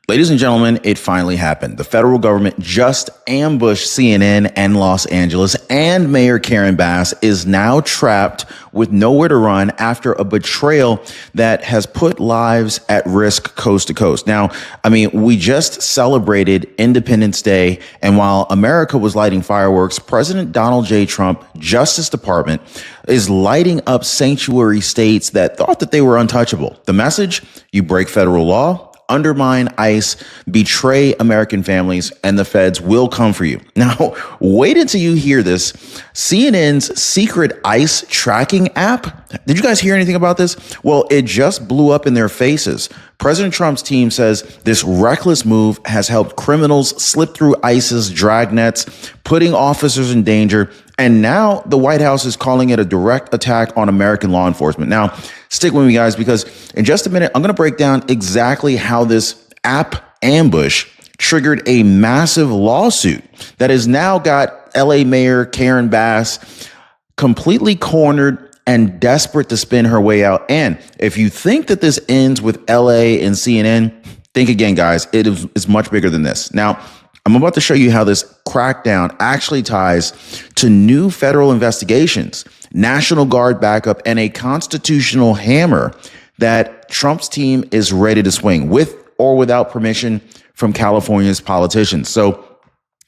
Ladies and gentlemen, it finally happened. The federal government just ambushed CNN and Los Angeles, and Mayor Karen Bass is now trapped with nowhere to run after a betrayal that has put lives at risk coast to coast. Now, we just celebrated Independence Day, and while America was lighting fireworks, President Donald J. Trump, Justice Department, is lighting up sanctuary states that thought that they were untouchable. The message: you break federal law, undermine ICE, betray American families, and the feds will come for you. Now, wait until you hear this. CNN's secret ICE tracking app. Did you guys hear anything about this? Well, it just blew up in their faces. President Trump's team says this reckless move has helped criminals slip through ICE's dragnets, putting officers in danger. And now the White House is calling it a direct attack on American law enforcement. Now, stick with me, guys, because in just a minute, I'm going to break down exactly how this app ambush triggered a massive lawsuit that has now got LA Mayor Karen Bass completely cornered and desperate to spin her way out. And if you think that this ends with LA and CNN, think again, guys. It's much bigger than this. Now, I'm about to show you how this crackdown actually ties to new federal investigations, National Guard backup, and a constitutional hammer that Trump's team is ready to swing with or without permission from California's politicians. So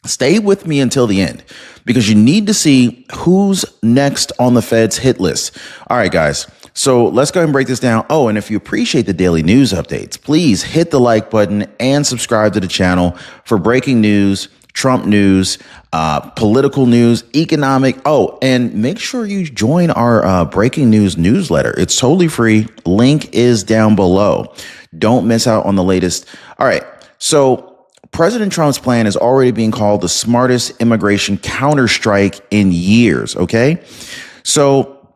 stay with me until the end, because you need to see who's next on the Fed's hit list. All right, guys. So let's go ahead and break this down. Oh, and if you appreciate the daily news updates, please hit the like button and subscribe to the channel for breaking news, Trump news, political news, economic. Oh, and make sure you join our breaking news newsletter. It's totally free. Link is down below. Don't miss out on the latest. All right. So President Trump's plan is already being called the smartest immigration counterstrike in years. OK, so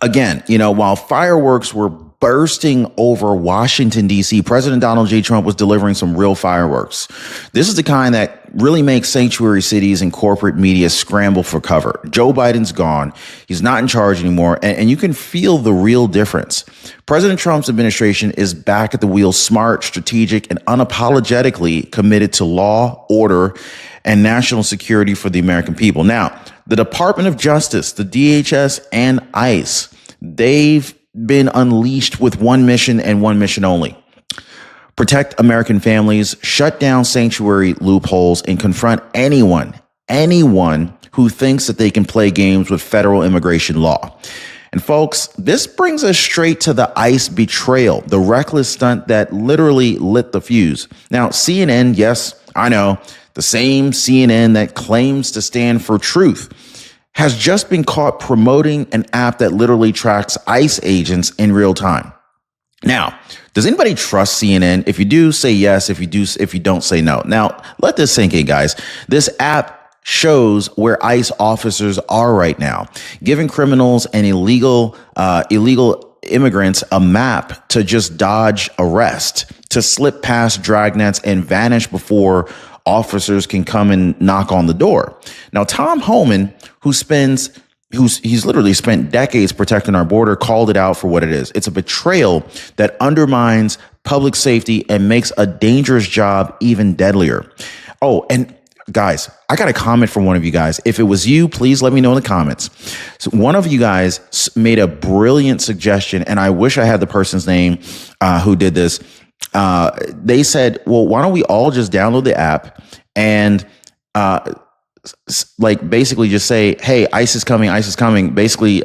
again, while fireworks were bursting over Washington, D.C., President Donald J. Trump was delivering some real fireworks. This is the kind that really makes sanctuary cities and corporate media scramble for cover. Joe Biden's gone. He's not in charge anymore. And you can feel the real difference. President Trump's administration is back at the wheel, smart, strategic, and unapologetically committed to law, order, and national security for the American people. Now, the Department of Justice, the DHS, and ICE, they've been unleashed with one mission and one mission only: protect American families, shut down sanctuary loopholes, and confront anyone who thinks that they can play games with federal immigration law. And folks, this brings us straight to the ICE betrayal, the reckless stunt that literally lit the fuse. Now, CNN, yes, I know, the same CNN that claims to stand for truth, has just been caught promoting an app that literally tracks ICE agents in real time. Now, does anybody trust CNN? If you do, say yes. If you don't, say no. Now, let this sink in, guys. This app shows where ICE officers are right now, giving criminals and illegal immigrants a map to just dodge arrest, to slip past dragnets and vanish before officers can come and knock on the door. Now, Tom Homan, he's literally spent decades protecting our border, called it out for what it is. It's a betrayal that undermines public safety and makes a dangerous job even deadlier. Oh, and guys, I got a comment from one of you guys. If it was you, please let me know in the comments. So one of you guys made a brilliant suggestion, and I wish I had the person's name who did this. They said, well, why don't we all just download the app and basically just say, hey, ICE is coming, ICE is coming. Basically,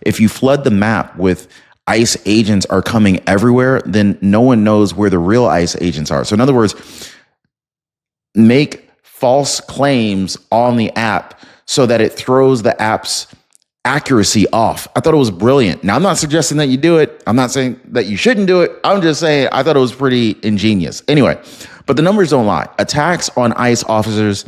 if you flood the map with ICE agents are coming everywhere, then no one knows where the real ICE agents are. So in other words, make false claims on the app so that it throws the app's accuracy off. I thought it was brilliant. Now, I'm not suggesting that you do it. I'm not saying that you shouldn't do it. I'm just saying I thought it was pretty ingenious. Anyway, but the numbers don't lie. Attacks on ICE officers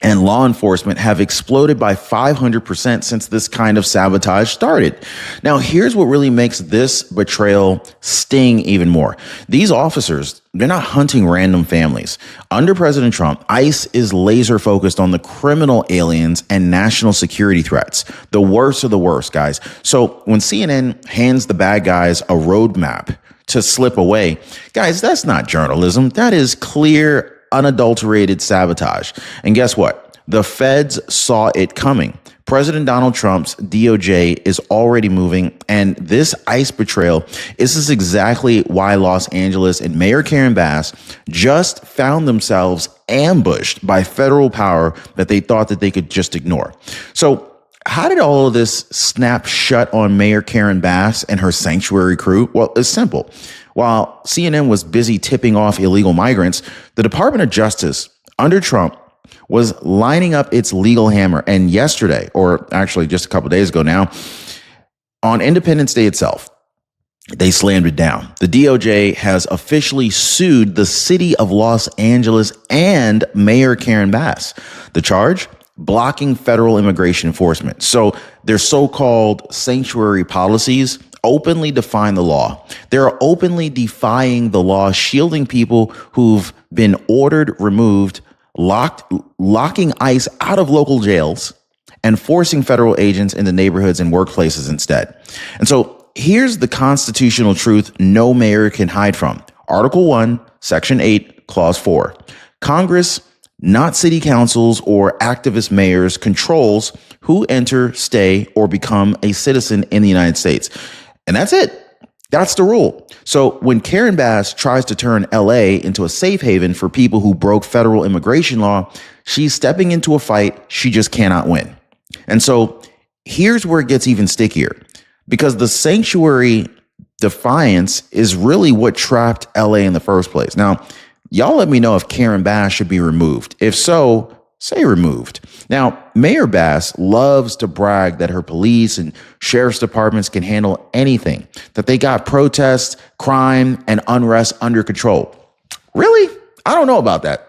and law enforcement have exploded by 500% since this kind of sabotage started. Now, here's what really makes this betrayal sting even more. These officers, they're not hunting random families. Under President Trump, ICE is laser focused on the criminal aliens and national security threats. The worst of the worst, guys. So when CNN hands the bad guys a roadmap to slip away. Guys, that's not journalism. That is clear, unadulterated sabotage. And guess what? The feds saw it coming. President Donald Trump's DOJ is already moving, and this ICE betrayal, this is exactly why Los Angeles and Mayor Karen Bass just found themselves ambushed by federal power that they thought that they could just ignore. So how did all of this snap shut on Mayor Karen Bass and her sanctuary crew? Well, it's simple. While CNN was busy tipping off illegal migrants, the Department of Justice under Trump was lining up its legal hammer. And yesterday, or actually just a couple of days ago now, on Independence Day itself, they slammed it down. The DOJ has officially sued the city of Los Angeles and Mayor Karen Bass. The charge? Blocking federal immigration enforcement. So their so-called sanctuary policies openly define the law. They're openly defying the law, shielding people who've been ordered removed, locking ICE out of local jails, and forcing federal agents into neighborhoods and workplaces instead. And so here's the constitutional truth no mayor can hide from. Article 1, Section 8, Clause 4. Congress, not city councils or activist mayors, controls who enter, stay, or become a citizen in the United States. And that's it. That's the rule. So when Karen Bass tries to turn LA into a safe haven for people who broke federal immigration law, she's stepping into a fight she just cannot win. And so here's where it gets even stickier, because the sanctuary defiance is really what trapped LA in the first place. Now, y'all let me know if Karen Bass should be removed. If so, say removed. Now, Mayor Bass loves to brag that her police and sheriff's departments can handle anything, that they got protests, crime, and unrest under control. Really? I don't know about that.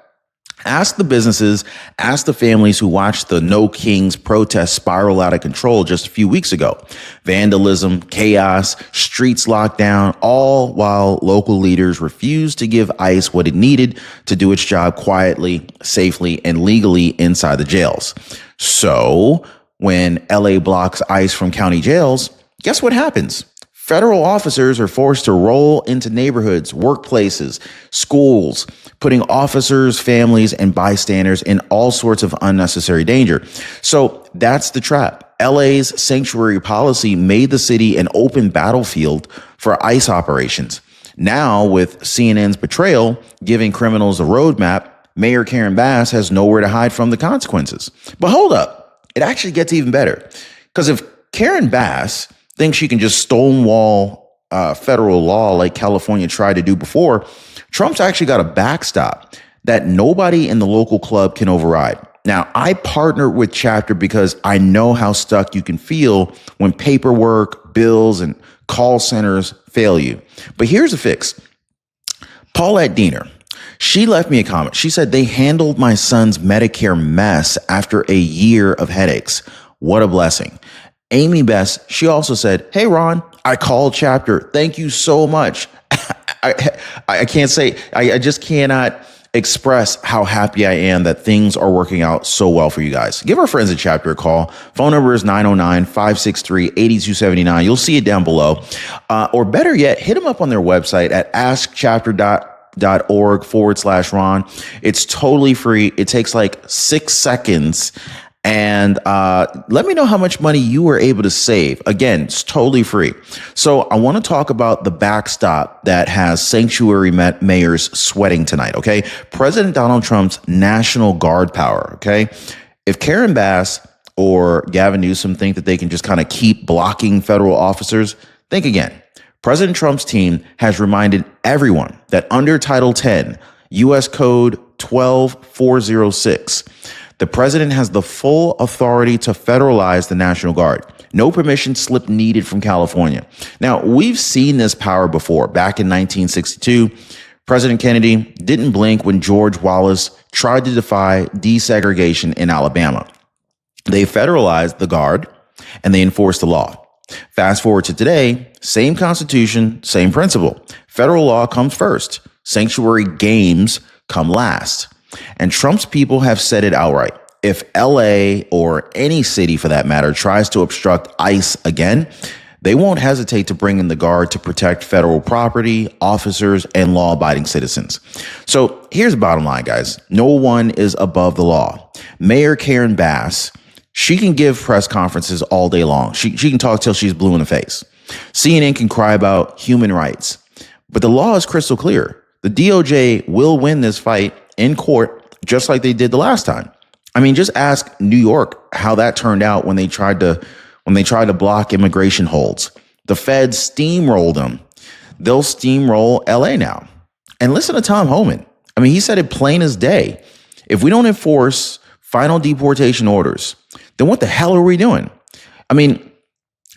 Ask the businesses, ask the families who watched the No Kings protest spiral out of control just a few weeks ago. Vandalism, chaos, streets locked down, all while local leaders refused to give ICE what it needed to do its job quietly, safely, and legally inside the jails. So when LA blocks ICE from county jails, guess what happens? Federal officers are forced to roll into neighborhoods, workplaces, schools, putting officers, families, and bystanders in all sorts of unnecessary danger. So that's the trap. LA's sanctuary policy made the city an open battlefield for ICE operations. Now, with CNN's Betrayal giving criminals a roadmap, Mayor Karen Bass has nowhere to hide from the consequences. But hold up, it actually gets even better. Because if Karen Bass thinks she can just stonewall federal law like California tried to do before, Trump's actually got a backstop that nobody in the local club can override. Now, I partner with Chapter because I know how stuck you can feel when paperwork, bills, and call centers fail you. But here's a fix. Paulette Diener, she left me a comment. She said, they handled my son's Medicare mess after a year of headaches. What a blessing. Amy Best, she also said, hey, Ron, I called Chapter. Thank you so much. I can't say, I just cannot express how happy I am that things are working out so well for you guys. Give our friends at Chapter a call. Phone number is 909-563-8279. You'll see it down below. Or better yet, hit them up on their website at askchapter.org/Ron. It's totally free. It takes like 6 seconds. And let me know how much money you were able to save. Again, it's totally free. So I want to talk about the backstop that has sanctuary mayors sweating tonight, okay? President Donald Trump's National Guard power, okay? If Karen Bass or Gavin Newsom think that they can just kind of keep blocking federal officers, think again. President Trump's team has reminded everyone that under Title 10, U.S. Code 12406, the president has the full authority to federalize the National Guard. No permission slip needed from California. Now, we've seen this power before. Back in 1962, President Kennedy didn't blink when George Wallace tried to defy desegregation in Alabama. They federalized the Guard and they enforced the law. Fast forward to today, same Constitution, same principle. Federal law comes first. Sanctuary games come last. And Trump's people have said it outright. If LA or any city for that matter tries to obstruct ICE again, They won't hesitate to bring in the guard to protect federal property, officers, and law-abiding citizens. So here's the bottom line, guys. No one is above the law. Mayor Karen Bass, she can give press conferences all day long. She can talk till she's blue in the face. CNN can cry about human rights. But the law is crystal clear. The DOJ will win this fight in court, just like they did the last time. I mean, just ask New York how that turned out when they tried to block immigration holds. The feds steamrolled them. They'll steamroll LA now. And listen to Tom Homan. I mean, he said it plain as day. If we don't enforce final deportation orders, then what the hell are we doing? I mean,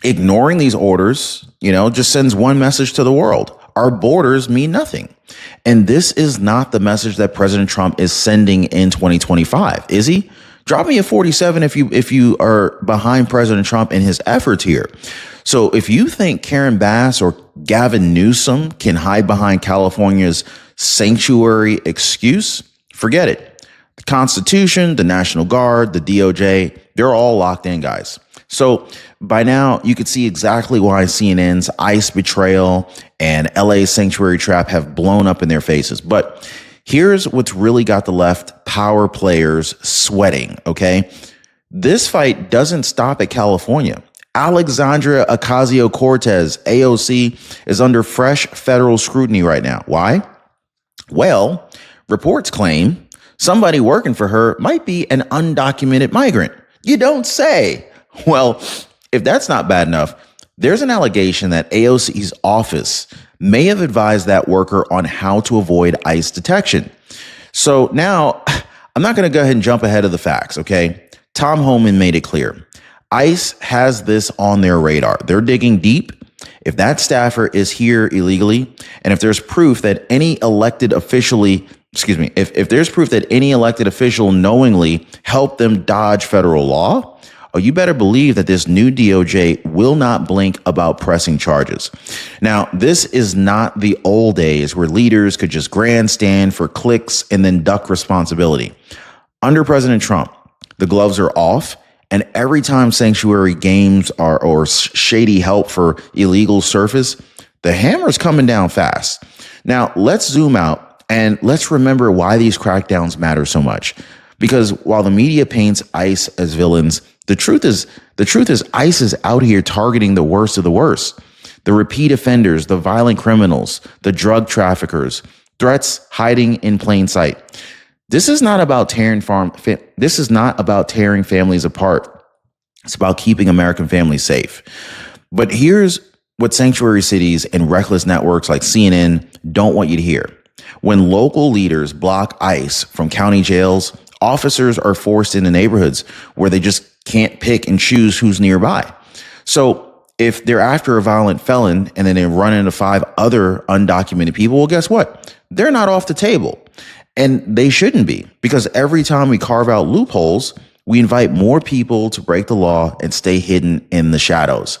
ignoring these orders, just sends one message to the world. Our borders mean nothing. And this is not the message that President Trump is sending in 2025, is he? Drop me a 47 if you are behind President Trump in his efforts here. So if you think Karen Bass or Gavin Newsom can hide behind California's sanctuary excuse, forget it. The Constitution, the National Guard, the DOJ, they're all locked in, guys. So by now, you could see exactly why CNN's ICE betrayal and LA sanctuary trap have blown up in their faces. But here's what's really got the left power players sweating, okay? This fight doesn't stop at California. Alexandria Ocasio-Cortez, AOC, is under fresh federal scrutiny right now. Why? Well, reports claim somebody working for her might be an undocumented migrant. You don't say. Well, if that's not bad enough, there's an allegation that AOC's office may have advised that worker on how to avoid ICE detection. So now, I'm not going to go ahead and jump ahead of the facts, okay? Tom Homan made it clear. ICE has this on their radar. They're digging deep. If that staffer is here illegally, and if there's proof that any elected officially, if there's proof that any elected official knowingly helped them dodge federal law, oh, you better believe that this new DOJ will not blink about pressing charges. Now, this is not the old days where leaders could just grandstand for clicks and then duck responsibility. Under President Trump, the gloves are off, and every time sanctuary games or shady help for illegal surface, the hammer's coming down fast. Now, let's zoom out and let's remember why these crackdowns matter so much. Because while the media paints ICE as villains, the truth is ICE is out here targeting the worst of the worst. The repeat offenders, the violent criminals, the drug traffickers, threats hiding in plain sight. This is not about tearing families apart. It's about keeping American families safe. But here's what sanctuary cities and reckless networks like CNN don't want you to hear. When local leaders block ICE from county jails, officers are forced into neighborhoods where they just can't pick and choose who's nearby. So if they're after a violent felon and then they run into 5 other undocumented people, well, guess what? They're not off the table. And they shouldn't be, because every time we carve out loopholes, we invite more people to break the law and stay hidden in the shadows.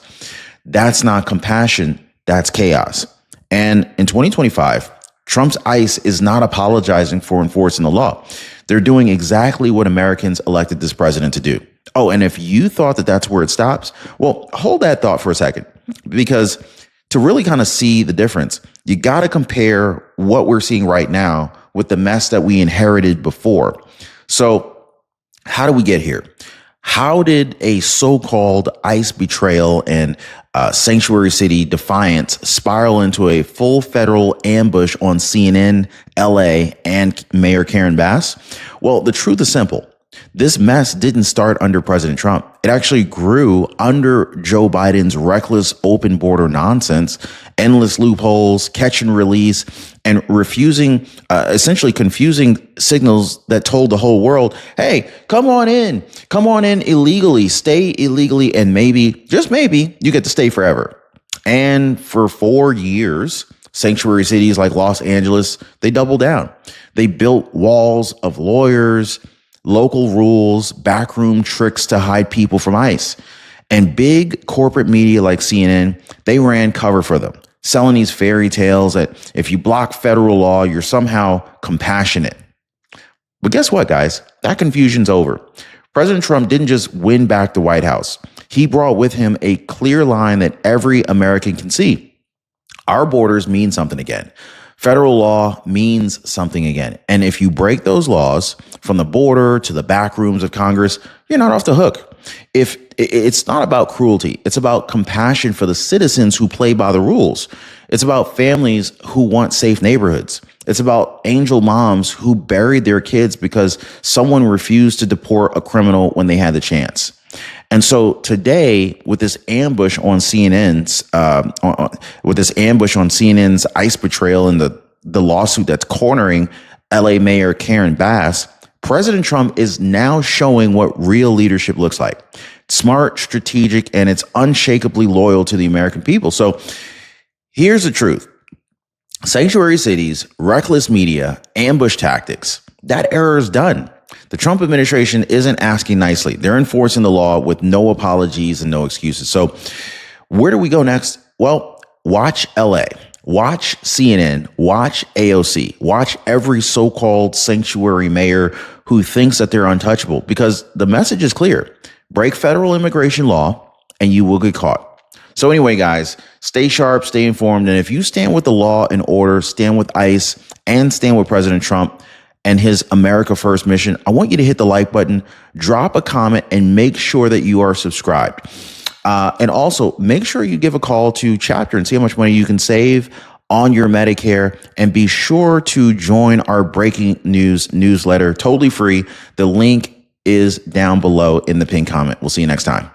That's not compassion. That's chaos. And in 2025, Trump's ICE is not apologizing for enforcing the law. They're doing exactly what Americans elected this president to do. Oh, and if you thought that that's where it stops, well, hold that thought for a second, because to really kind of see the difference, you got to compare what we're seeing right now with the mess that we inherited before. So how do we get here? How did a so-called ICE betrayal and sanctuary city defiance spiral into a full federal ambush on CNN, LA, and Mayor Karen Bass? Well, the truth is simple. This mess didn't start under President Trump. It actually grew under Joe Biden's reckless open border nonsense, endless loopholes, catch and release, and essentially confusing signals that told the whole world, hey, come on in illegally, stay illegally, and maybe, just maybe, you get to stay forever. And for 4 years, sanctuary cities like Los Angeles, they doubled down. They built walls of lawyers, local rules, backroom tricks to hide people from ICE. And big corporate media like CNN, they ran cover for them, selling these fairy tales that if you block federal law, you're somehow compassionate. But guess what, guys? That confusion's over. President Trump didn't just win back the White House. He brought with him a clear line that every American can see. Our borders mean something again. Federal law means something again. And if you break those laws from the border to the back rooms of Congress, you're not off the hook. If it's not about cruelty, it's about compassion for the citizens who play by the rules. It's about families who want safe neighborhoods. It's about angel moms who buried their kids because someone refused to deport a criminal when they had the chance. And so today, with this ambush on CNN's, ICE betrayal and the lawsuit that's cornering LA Mayor Karen Bass, President Trump is now showing what real leadership looks like. Smart, strategic, and it's unshakably loyal to the American people. So here's the truth. Sanctuary cities, reckless media, ambush tactics, that era is done. The Trump administration isn't asking nicely. They're enforcing the law with no apologies and no excuses. So where do we go next? Well, watch LA, watch CNN, watch AOC, watch every so-called sanctuary mayor who thinks that they're untouchable, because the message is clear. Break federal immigration law and you will get caught. So anyway, guys, stay sharp, stay informed. And if you stand with the law and order, stand with ICE, and stand with President Trump and his America First mission, I want you to hit the like button, drop a comment, and make sure that you are subscribed. And also make sure you give a call to Chapter and see how much money you can save on your Medicare. And be sure to join our breaking news newsletter, totally free. The link is down below in the pinned comment. We'll see you next time.